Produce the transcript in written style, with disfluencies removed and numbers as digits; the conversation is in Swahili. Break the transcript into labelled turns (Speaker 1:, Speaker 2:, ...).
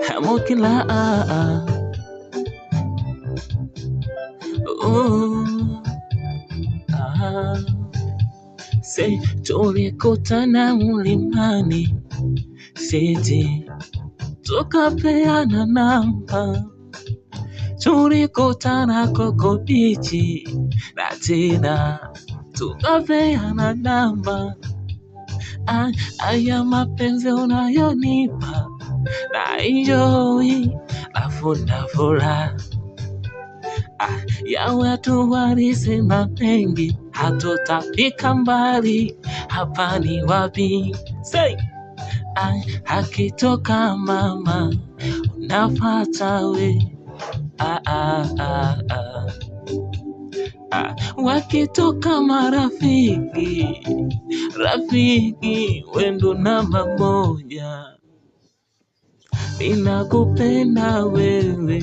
Speaker 1: Hamokila say tulikutana mlimani siti tukapeana namba, tulikutana Coco Beach na tena tukapeana namba. Aya mapenzi unayonipa na enjoy afuna furaha. Yawe tuwarisema mengi, hatutafika mbali, hapa ni wapi? Say, hakitoka mama, unafata we. Wakitoka marafiki, rafiki, wendo namba moja. Ninakupenda wewe.